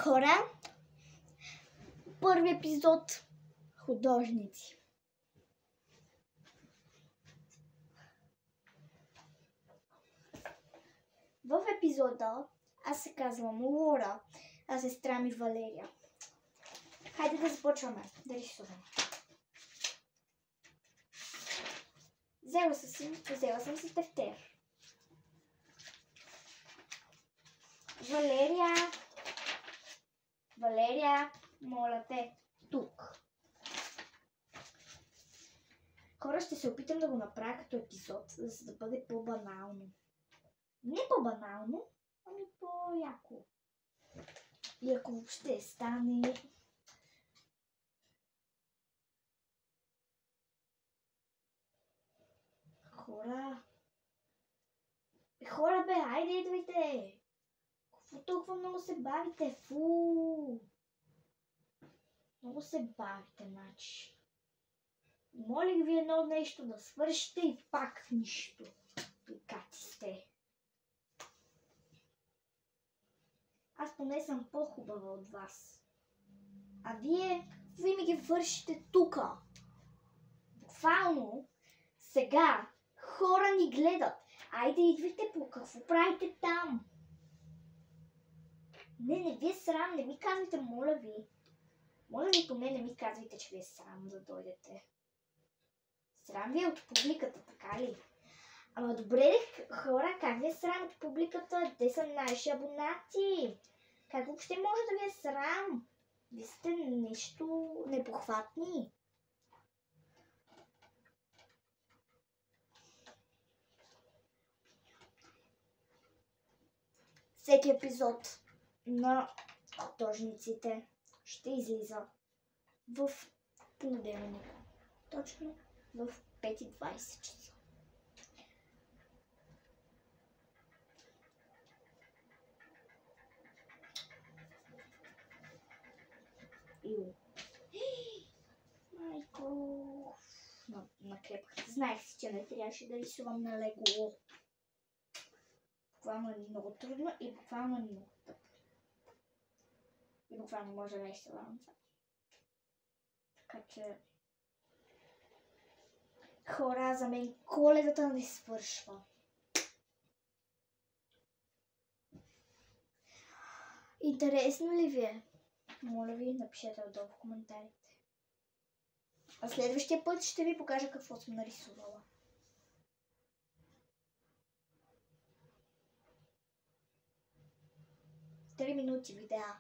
Хора, първи епизод художници. В епизода аз се казвам Лора, а сестра ми Валерия. Хайде да започваме да рисуваме. Взела съм си тефтер. Валерия, моля те, тук. Хора, ще се опитам да го направя като епизод, за да бъде по-банално. Не по-банално, ами по-яко. И ако въобще стане... Хора бе, айде идвайте! Какво толкова много се бавите? Фу! Много се бавите, значи. Молих ви едно нещо да свършите и пак нищо. Пикати сте. Аз поне съм по-хубава от вас. А вие ми ги вършите тука. Буквално сега хора ни гледат. Айде идвайте по какво правите там. Не ви е срам, не ми казвайте, моля ви. Моля ви, поне не ми казвайте, че ви е срам да дойдете. Срам ви е от публиката, така ли? Ама добре, хора, как ви е срам от публиката? Те са наши абонати. Как въобще може да ви е срам? Вие сте нещо непохватни. Всеки епизод на художниците ще излиза в понеделник. Точно в 5:20 часа. Майко! Наклепах. Знаех си, че не трябваше да рисувам на легло. Буквално е много трудно и буквално е много тъпо. И буквално може да не се ламца. Така че... Хора, за мен Коледата не свършва. Интересно ли ви е? Моля ви, напишете отдолу в коментарите. А следващия път ще ви покажа какво съм нарисувала. 3 минути видеа.